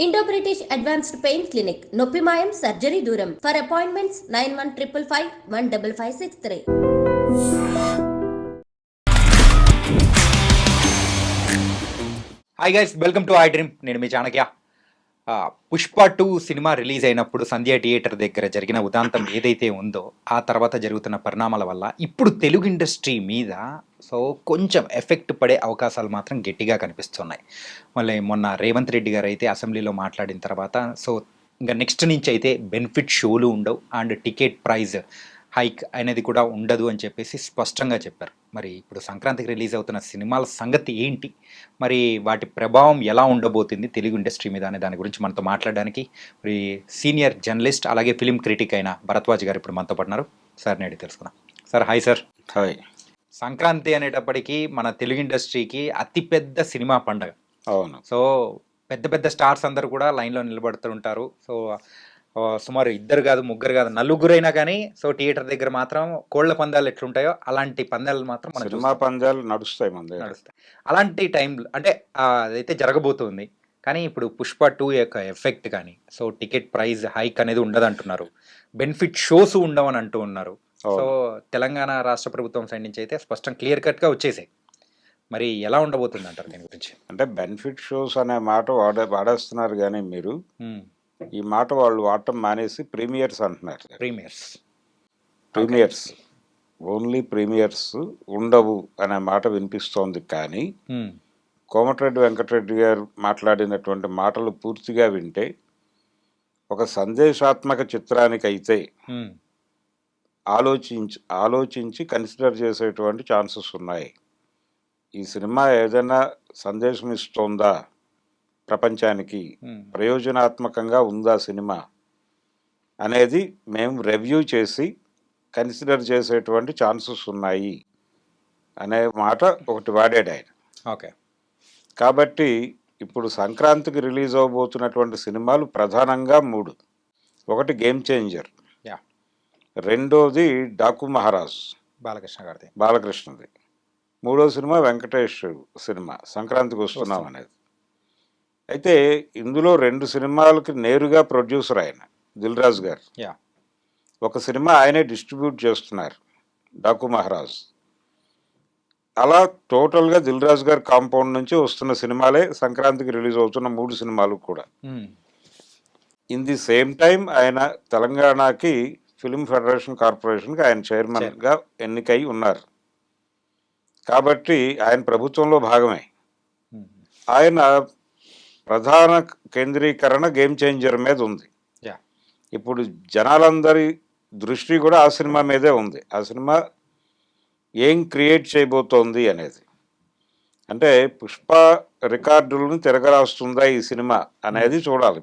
Indo British advanced pain clinic నొప్పి మాయం surgery దూరం for appointments 9155515563. Hi guys, welcome to I dream. నేను మీ Chanakya. Pushpa 2 cinema release అయినప్పుడు సంధ్య theatre దగ్గర జరిగిన ఉదాంతం ఏదైతే ఉందో ఆ తర్వాత జరుగుతున్న పరిణామాల వల్ల ఇప్పుడు తెలుగు ఇండస్ట్రీ మీద కొంచెం ఎఫెక్ట్ పడే అవకాశాలు మాత్రం గట్టిగా కనిపిస్తున్నాయి. మళ్ళీ మొన్న రేవంత్ రెడ్డి గారు అయితే అసెంబ్లీలో మాట్లాడిన తర్వాత ఇంకా నెక్స్ట్ నుంచి అయితే బెనిఫిట్ షోలు ఉండవు అండ్ టికెట్ ప్రైజ్ హైక్ అనేది కూడా ఉండదు అని చెప్పేసి స్పష్టంగా చెప్పారు. మరి ఇప్పుడు సంక్రాంతికి రిలీజ్ అవుతున్న సినిమాల సంగతి ఏంటి, మరి వాటి ప్రభావం ఎలా ఉండబోతుంది తెలుగు ఇండస్ట్రీ మీద అనే దాని గురించి మనతో మాట్లాడడానికి మరి సీనియర్ జర్నలిస్ట్ అలాగే ఫిలిం క్రిటిక్ అయిన భరద్వాజ్ గారు ఇప్పుడు మనతో పడినారు. సార్ నేడు తెలుసుకున్నాం. Sir hi sir. Hi. Sankranti అనేటప్పటికీ మన తెలుగు ఇండస్ట్రీకి అతిపెద్ద సినిమా పండగ. అవును. పెద్ద పెద్ద స్టార్స్ అందరూ కూడా లైన్లో నిలబడుతుంటారు. సుమారు 2 కాదు 3 కాదు 4 అయినా కానీ థియేటర్ దగ్గర మాత్రం కోళ్ల పందాలు ఎట్లుంటాయో అలాంటి పందాలు మాత్రం మన సినిమా పందాలు నడుస్తాయి. అలాంటి టైంలో అంటే అదైతే జరగబోతుంది. కానీ ఇప్పుడు పుష్ప 2 యొక్క ఎఫెక్ట్ కానీ టికెట్ ప్రైస్ హైక్ అనేది ఉండదు అంటున్నారు, బెనిఫిట్ షోస్ ఉండవని అంటూ ఉన్నారు. తెలంగాణ రాష్ట్ర ప్రభుత్వం సైడ్ నుంచి అయితే స్పష్టం క్లియర్ కట్గా వచ్చేసాయి. మరి ఎలా ఉండబోతుంది అంటారు దీని గురించి? అంటే బెనిఫిట్ షోస్ అనే మాట వాడేస్తున్నారు, కానీ మీరు ఈ మాట వాళ్ళు వాడటం మానేసి ప్రీమియర్స్ అంటున్నారు. ప్రీమియర్స్ ఓన్లీ ప్రీమియర్స్ ఉండవు అనే మాట వినిపిస్తోంది. కానీ కోమటిరెడ్డి వెంకటరెడ్డి గారు మాట్లాడినటువంటి మాటలు పూర్తిగా వింటే ఒక సందేశాత్మక చిత్రానికైతే ఆలోచించి కన్సిడర్ చేసేటువంటి ఛాన్సెస్ ఉన్నాయి. ఈ సినిమా ఏదైనా సందేశం ఇస్తోందా, ప్రపంచానికి ప్రయోజనాత్మకంగా ఉందా సినిమా అనేది మేము రివ్యూ చేసి కన్సిడర్ చేసేటువంటి ఛాన్సెస్ ఉన్నాయి అనే మాట ఒకటి వాడాడు ఆయన. ఓకే. కాబట్టి ఇప్పుడు సంక్రాంతికి రిలీజ్ అవబోతున్నటువంటి సినిమాలు ప్రధానంగా 3. ఒకటి గేమ్ చేంజర్, రెండోది డాకు మహారాజ్ బాలకృష్ణది, మూడో సినిమా వెంకటేష్ సినిమా సంక్రాంతికి వస్తున్నాం అనేది. అయితే ఇందులో 2 సినిమాలకి నేరుగా ప్రొడ్యూసర్ ఆయన దిల్ రాజు గారు. ఒక సినిమా ఆయనే డిస్ట్రిబ్యూట్ చేస్తున్నారు, డాకు మహారాజ్. అలా టోటల్గా దిల్ రాజు గారి కాంపౌండ్ నుంచి వస్తున్న సినిమాలే సంక్రాంతికి రిలీజ్ అవుతున్న 3 సినిమాలు కూడా. ఇన్ ది సేమ్ టైం ఆయన తెలంగాణకి ఫిలిం ఫెడరేషన్ కార్పొరేషన్కి ఆయన చైర్మన్గా ఎన్నికై ఉన్నారు. కాబట్టి ఆయన ప్రభుత్వంలో భాగమే. ఆయన ప్రధాన కేంద్రీకరణ గేమ్ చేంజర్ మీద ఉంది. ఇప్పుడు జనాలందరి దృష్టి కూడా ఆ సినిమా మీదే ఉంది. ఆ సినిమా ఏం క్రియేట్ చేయబోతోంది అనేది, అంటే పుష్ప రికార్డులను తిరగరాస్తుందా ఈ సినిమా అనేది చూడాలి.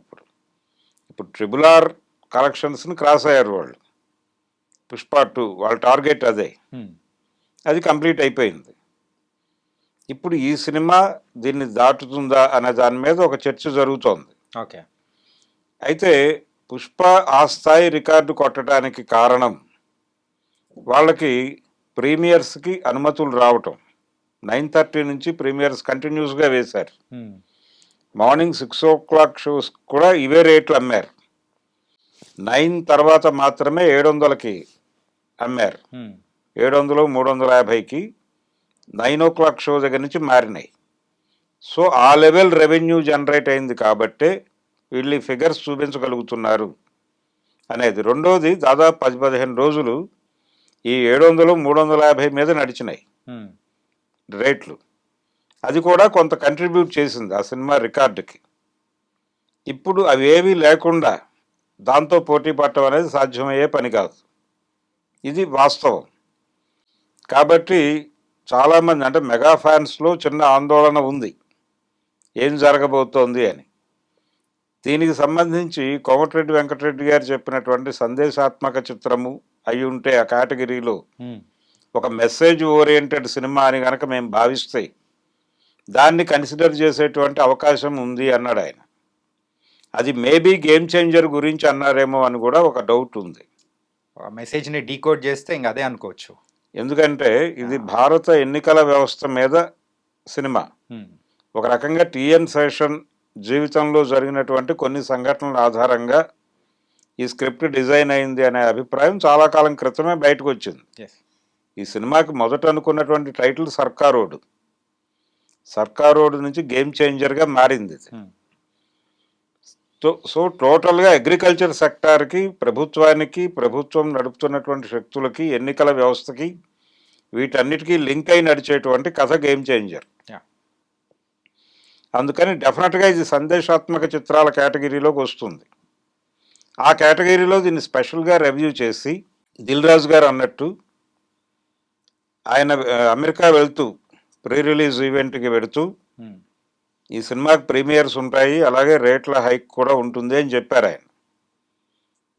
ఇప్పుడు RRR కలెక్షన్స్ని క్రాస్ అయ్యారు వాళ్ళు. పుష్ప 2 వాళ్ళ టార్గెట్ అదే, అది కంప్లీట్ అయిపోయింది. ఇప్పుడు ఈ సినిమా దీన్ని దాటుతుందా అనే దాని మీద ఒక చర్చ జరుగుతోంది. ఓకే. అయితే పుష్ప ఆ స్థాయి రికార్డు కొట్టడానికి కారణం వాళ్ళకి ప్రీమియర్స్కి అనుమతులు రావటం. 9:30 నుంచి ప్రీమియర్స్ కంటిన్యూస్గా వేశారు. మార్నింగ్ 6 o'clock షోస్ కూడా ఇవే రేట్లు అమ్మారు. 9 తర్వాత మాత్రమే 700కి అమ్మారు. 700, 350కి 9 o'clock షో దగ్గర నుంచి మారినాయి. ఆ లెవెల్ రెవెన్యూ జనరేట్ అయింది కాబట్టే వీళ్ళు ఫిగర్స్ చూపించగలుగుతున్నారు అనేది. రెండోది, దాదాపు 10-15 రోజులు ఈ 700, 350 మీద నడిచినాయి రేట్లు. అది కూడా కొంత కంట్రిబ్యూట్ చేసింది ఆ సినిమా రికార్డుకి. ఇప్పుడు అవేవీ లేకుండా దాంతో పోటీ పడటం అనేది సాధ్యమయ్యే పని కాదు. ఇది వాస్తవం. కాబట్టి చాలామంది, అంటే మెగా ఫ్యాన్స్లో చిన్న ఆందోళన ఉంది ఏం జరగబోతోంది అని. దీనికి సంబంధించి కోమటిరెడ్డి వెంకటరెడ్డి గారు చెప్పినటువంటి సందేశాత్మక చిత్రము అయి ఉంటే ఆ కేటగిరీలో ఒక మెసేజ్ ఓరియంటెడ్ సినిమా అని కనుక మేము భావిస్తే దాన్ని కన్సిడర్ చేసేటువంటి అవకాశం ఉంది అన్నాడు ఆయన. అది మేబీ గేమ్ చేంజర్ గురించి అన్నారేమో అని కూడా ఒక డౌట్ ఉంది. మెసేజ్ని డీకోడ్ చేస్తే ఇంకా అదే అనుకోవచ్చు. ఎందుకంటే ఇది భారత ఎన్నికల వ్యవస్థ మీద సినిమా. ఒక రకంగా TN శేషన్ జీవితంలో జరిగినటువంటి కొన్ని సంఘటనల ఆధారంగా ఈ స్క్రిప్ట్ డిజైన్ అయింది అనే అభిప్రాయం చాలా కాలం క్రితమే బయటకు వచ్చింది. ఈ సినిమాకి మొదట అనుకున్నటువంటి టైటిల్ సర్కారోడు. సర్కారోడు నుంచి గేమ్ చేంజర్గా మారింది ఇది. సో టోటల్గా అగ్రికల్చర్ సెక్టార్కి, ప్రభుత్వానికి, ప్రభుత్వం నడుపుతున్నటువంటి శక్తులకి, ఎన్నికల వ్యవస్థకి, వీటన్నిటికీ లింక్ అయి నడిచేటువంటి కథ గేమ్ చేంజర్. అందుకని డెఫినెట్గా ఇది సందేశాత్మక చిత్రాల కేటగిరీలోకి వస్తుంది. ఆ కేటగిరీలో దీన్ని స్పెషల్గా రివ్యూ చేసి దిల్ రాజు గారు అన్నట్టు ఆయన అమెరికా వెళ్తూ ప్రీ రిలీజ్ ఈవెంట్కి వెళుతూ ఈ సినిమాకి ప్రీమియర్స్ ఉంటాయి, అలాగే రేట్ల హైక్ కూడా ఉంటుంది అని చెప్పారు ఆయన.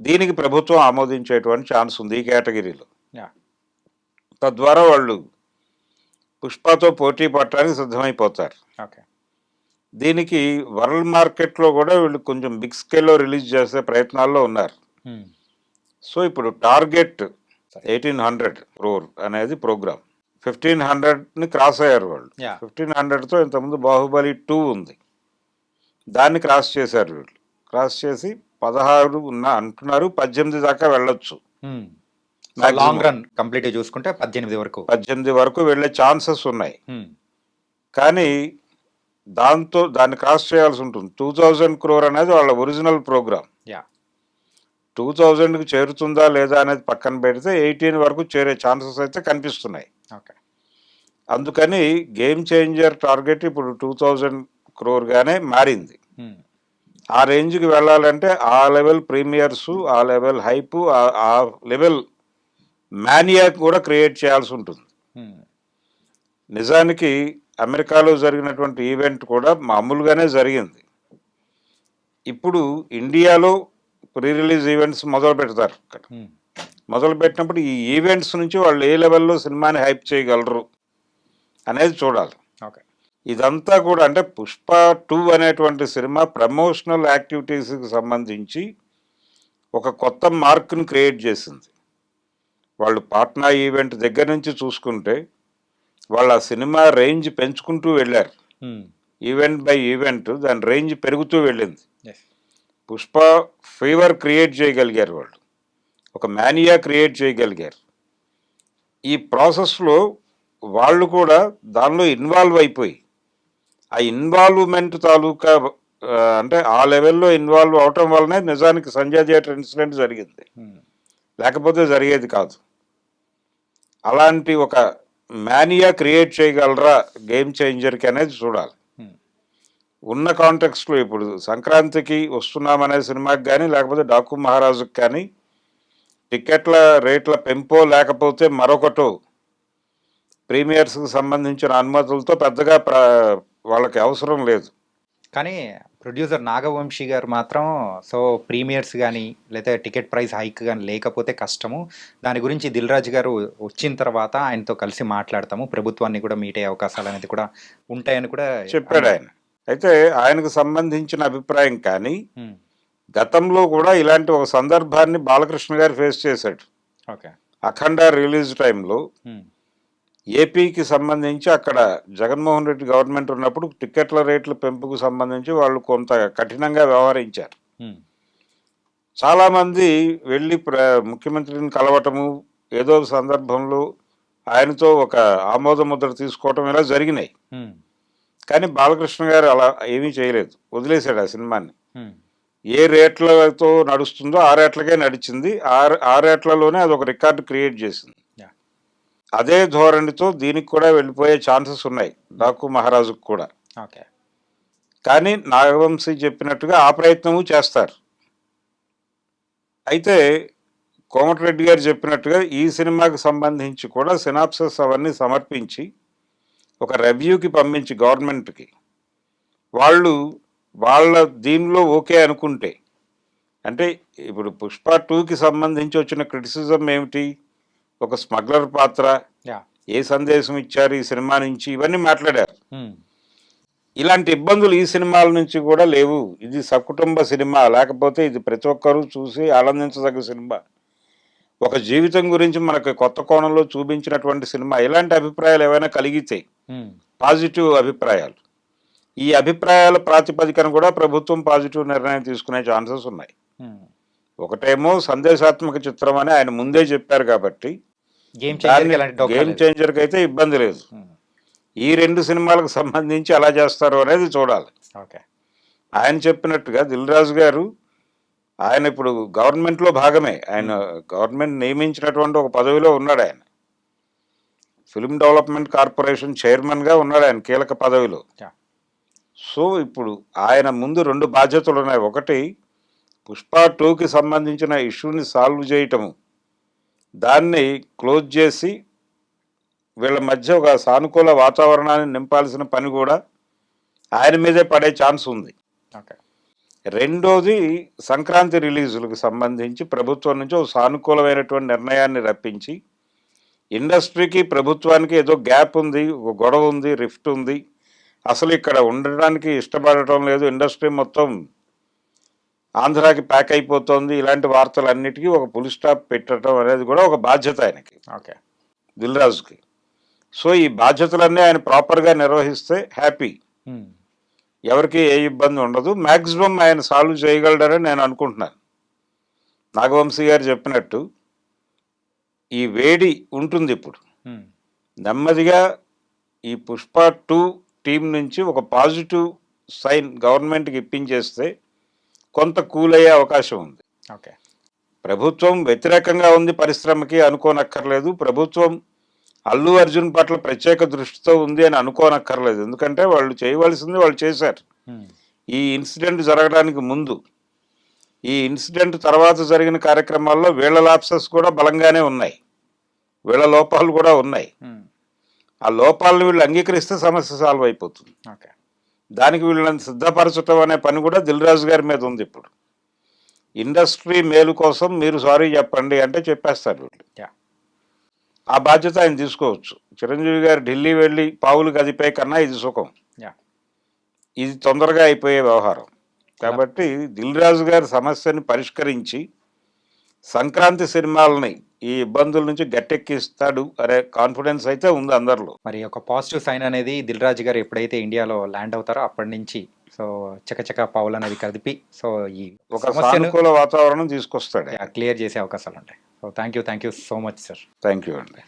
దీనికి ప్రభుత్వం ఆమోదించేటువంటి ఛాన్స్ ఉంది ఈ కేటగిరీలో. తద్వారా వాళ్ళు పుష్పతో పోటీ పడటానికి సిద్ధమైపోతారు. దీనికి వరల్డ్ మార్కెట్లో కూడా వీళ్ళు కొంచెం బిగ్ స్కేల్లో రిలీజ్ చేసే ప్రయత్నాల్లో ఉన్నారు. సో ఇప్పుడు టార్గెట్ 1800 crore అనేది ప్రోగ్రామ్. 1500ని క్రాస్ అయ్యారు వాళ్ళు. 1500తో ఇంతకుముందు బాహుబలి 2 ఉంది, దాన్ని క్రాస్ చేశారు వీళ్ళు. క్రాస్ చేసి 16 అంటున్నారు, 18 దాకా వెళ్ళొచ్చు. లాంగ్ రన్ కంప్లీట్ చూసుకుంటే 18 వరకు వెళ్ళే ఛాన్సెస్ ఉన్నాయి. కానీ దాన్ని క్రాస్ చేయాల్సి ఉంటుంది. 2000 crore అనేది వాళ్ళ ఒరిజినల్ ప్రోగ్రామ్. 2000కి చేరుతుందా లేదా అనేది పక్కన పెడితే 18 వరకు చేరే ఛాన్సెస్ అయితే కనిపిస్తున్నాయి. అందుకని గేమ్ చేంజర్ టార్గెట్ ఇప్పుడు 2000 crore మారింది. ఆ రేంజ్కి వెళ్ళాలంటే ఆ లెవెల్ ప్రీమియర్స్, ఆ లెవెల్ హైప్, ఆ లెవెల్ మానియా కూడా క్రియేట్ చేయాల్సి ఉంటుంది. నిజానికి అమెరికాలో జరిగినటువంటి ఈవెంట్ కూడా మామూలుగానే జరిగింది. ఇప్పుడు ఇండియాలో ప్రీ రిలీజ్ ఈవెంట్స్ మొదలు పెడతారు. మొదలు పెట్టినప్పుడు ఈ ఈవెంట్స్ నుంచి వాళ్ళు ఏ లెవెల్లో సినిమాని హైప్ చేయగలరు అనేది చూడాలి. ఇదంతా కూడా అంటే పుష్ప 2 అనేటువంటి సినిమా ప్రమోషనల్ యాక్టివిటీస్కి సంబంధించి ఒక కొత్త మార్క్ని క్రియేట్ చేసింది. వాళ్ళు పాట్నా ఈవెంట్ దగ్గర నుంచి చూసుకుంటే వాళ్ళ సినిమా రేంజ్ పెంచుకుంటూ వెళ్ళారు. ఈవెంట్ బై ఈవెంట్ దాని రేంజ్ పెరుగుతూ వెళ్ళింది. పుష్ప ఫీవర్ క్రియేట్ చేయగలిగారు వాళ్ళు, ఒక మానియా క్రియేట్ చేయగలిగారు. ఈ ప్రాసెస్లో వాళ్ళు కూడా దానిలో ఇన్వాల్వ్ అయిపోయి ఆ ఇన్వాల్వ్మెంట్ తాలూకా అంటే ఆ లెవెల్లో ఇన్వాల్వ్ అవటం వల్లనే నిజానికి సంజయ్ థియేటర్ ఇన్సిడెంట్ జరిగింది, లేకపోతే జరిగేది కాదు. అలాంటి ఒక మానియా క్రియేట్ చేయగలరా గేమ్ చేంజర్కి అనేది చూడాలి. ఉన్న కాంటెక్స్ట్లో ఇప్పుడు సంక్రాంతికి వస్తున్నామనే సినిమాకి కానీ లేకపోతే డాకు మహారాజుకి కానీ టికెట్ల రేట్ల పెంపో లేకపోతే మరొకటో ప్రీమియర్స్కి సంబంధించిన అనుమతులతో పెద్దగా వాళ్ళకి అవసరం లేదు. కానీ ప్రొడ్యూసర్ నాగవంశీ గారు మాత్రం సో ప్రీమియర్స్ కానీ లేదా టికెట్ ప్రైస్ హైక్ కానీ లేకపోతే కష్టము, దాని గురించి దిల్ రాజు గారు వచ్చిన తర్వాత ఆయనతో కలిసి మాట్లాడతాము, ప్రభుత్వాన్ని కూడా మీట్ అయ్యే అవకాశాలు అనేది కూడా ఉంటాయని కూడా చెప్పాడు ఆయన. అయితే ఆయనకు సంబంధించిన అభిప్రాయం కానీ గతంలో కూడా ఇలాంటి ఒక సందర్భాన్ని బాలకృష్ణ గారు ఫేస్ చేశాడు. అఖండ రిలీజ్ టైంలో ఏపీకి సంబంధించి అక్కడ జగన్మోహన్ రెడ్డి గవర్నమెంట్ ఉన్నప్పుడు టికెట్ల రేట్ల పెంపుకు సంబంధించి వాళ్ళు కొంత కఠినంగా వ్యవహరించారు. చాలామంది వెళ్ళి ముఖ్యమంత్రిని కలవటము, ఏదో సందర్భంలో ఆయనతో ఒక ఆమోద ముద్ర తీసుకోవటం ఇలా జరిగినాయి. కానీ బాలకృష్ణ గారు అలా ఏమీ చేయలేదు, వదిలేశాడు ఆ సినిమాని. ఏ రేట్లతో నడుస్తుందో ఆ రేట్లకే నడిచింది, ఆ రేట్లలోనే అది ఒక రికార్డు క్రియేట్ చేసింది. అదే ధోరణితో దీనికి కూడా వెళ్ళిపోయే ఛాన్సెస్ ఉన్నాయి, డాకు మహారాజుకు కూడా. కానీ నాగవంశీ చెప్పినట్టుగా ఆ ప్రయత్నము చేస్తారు. అయితే కోమటిరెడ్డి గారు చెప్పినట్టుగా ఈ సినిమాకి సంబంధించి కూడా సినాప్సస్ అవన్నీ సమర్పించి ఒక రివ్యూకి పంపించి గవర్నమెంట్కి వాళ్ళు వాళ్ళ దీనిలో ఓకే అనుకుంటే, అంటే ఇప్పుడు పుష్ప 2కి సంబంధించి వచ్చిన క్రిటిసిజం ఏమిటి, ఒక స్మగ్లర్ పాత్ర, ఏ సందేశం ఇచ్చారు ఈ సినిమా నుంచి, ఇవన్నీ మాట్లాడారు. ఇలాంటి ఇబ్బందులు ఈ సినిమాల నుంచి కూడా లేవు, ఇది సకుటుంబ సినిమా, లేకపోతే ఇది ప్రతి ఒక్కరూ చూసి ఆనందించదగ్గ సినిమా, ఒక జీవితం గురించి మనకు కొత్త కోణంలో చూపించినటువంటి సినిమా, ఇలాంటి అభిప్రాయాలు ఏమైనా కలిగితే పాజిటివ్ అభిప్రాయాలు, ఈ అభిప్రాయాల ప్రాతిపదికన కూడా ప్రభుత్వం పాజిటివ్ నిర్ణయం తీసుకునే ఛాన్సెస్ ఉన్నాయి. ఒకటేమో సందేశాత్మక చిత్రం అని ఆయన ముందే చెప్పారు కాబట్టి గేమ్ గేమ్ చేంజర్కి అయితే ఇబ్బంది లేదు. ఈ 2 సినిమాలకు సంబంధించి ఎలా చేస్తారు అనేది చూడాలి. ఓకే. ఆయన చెప్పినట్టుగా దిల్ రాజు గారు ఆయన ఇప్పుడు గవర్నమెంట్లో భాగమే. ఆయన గవర్నమెంట్ నియమించినటువంటి ఒక పదవిలో ఉన్నాడు. ఆయన ఫిల్మ్ డెవలప్మెంట్ కార్పొరేషన్ చైర్మన్గా ఉన్నాడు ఆయన కీలక పదవిలో. సో ఇప్పుడు ఆయన ముందు 2 బాధ్యతలు ఉన్నాయి. ఒకటి పుష్ప 2కి సంబంధించిన ఇష్యూని సాల్వ్ చేయటము, దాన్ని క్లోజ్ చేసి వీళ్ళ మధ్య ఒక సానుకూల వాతావరణాన్ని నింపాల్సిన పని కూడా ఆయన మీదే పడే ఛాన్స్ ఉంది. రెండోది సంక్రాంతి రిలీజులకు సంబంధించి ప్రభుత్వం నుంచి ఒక సానుకూలమైనటువంటి నిర్ణయాన్ని రప్పించి ఇండస్ట్రీకి ప్రభుత్వానికి ఏదో గ్యాప్ ఉంది, ఒక గొడవ ఉంది, రిఫ్ట్ ఉంది, అసలు ఇక్కడ ఉండడానికి ఇష్టపడటం లేదు, ఇండస్ట్రీ మొత్తం ఆంధ్రాకి ప్యాక్ అయిపోతుంది, ఇలాంటి వార్తలన్నిటికీ ఒక ఫుల్ స్టాప్ పెట్టడం అనేది కూడా ఒక బాధ్యత ఆయనకి, దిల్ రాజుకి. సో ఈ బాధ్యతలన్నీ ఆయన ప్రాపర్గా నిర్వహిస్తే హ్యాపీ, ఎవరికి ఏ ఇబ్బంది ఉండదు. మ్యాక్సిమం ఆయన సాల్వ్ చేయగలడని నేను అనుకుంటున్నాను. నాగవంశీ గారు చెప్పినట్టు ఈ వేడి ఉంటుంది ఇప్పుడు. నెమ్మదిగా ఈ పుష్ప 2 టీం నుంచి ఒక పాజిటివ్ సైన్ గవర్నమెంట్కి ఇప్పించేస్తే కొంత కూల్ అయ్యే అవకాశం ఉంది. ప్రభుత్వం వ్యతిరేకంగా ఉంది పరిశ్రమకి అనుకోనక్కర్లేదు, ప్రభుత్వం అల్లు అర్జున్ పట్ల ప్రత్యేక దృష్టితో ఉంది అని అనుకోనక్కర్లేదు. ఎందుకంటే వాళ్ళు చేయవలసింది వాళ్ళు చేశారు. ఈ ఇన్సిడెంట్ జరగడానికి ముందు, ఈ ఇన్సిడెంట్ తర్వాత జరిగిన కార్యక్రమాల్లో వీళ్ళ లాప్సెస్ కూడా బలంగానే ఉన్నాయి, వీళ్ళ లోపాలు కూడా ఉన్నాయి. ఆ లోపాలను వీళ్ళు అంగీకరిస్తే సమస్య సాల్వ్ అయిపోతుంది. దానికి వీళ్ళని సిద్ధపరచడం అనే పని కూడా దిల్ రాజు గారి మీద ఉంది. ఇప్పుడు ఇండస్ట్రీ మేలు కోసం మీరు సారీ చెప్పండి అంటే చెప్పేస్తారు వీళ్ళు. ఆ బాధ్యత ఆయన తీసుకోవచ్చు. చిరంజీవి గారు ఢిల్లీ వెళ్ళి పావులు కదిపే కన్నా ఇది సుఖం, ఇది తొందరగా అయిపోయే వ్యవహారం. కాబట్టి దిల్ రాజు గారి సమస్యని పరిష్కరించి సంక్రాంతి సినిమాలని ఈ ఇబ్బందుల నుంచి గట్టెక్కిస్తాడు అనే కాన్ఫిడెన్స్ అయితే ఉంది అందరిలో. మరి ఒక పాజిటివ్ సైన్ అనేది దిల్ రాజు గారు ఎప్పుడైతే ఇండియాలో ల్యాండ్ అవుతారో అప్పటి నుంచి సో చకచక పావులు అనేది కదిపి సో ఈ ఒక సానుకూల వాతావరణం తీసుకొస్తాడు, క్లియర్ చేసే అవకాశాలు ఉంటాయి. So thank you so much sir. Thank you అండి.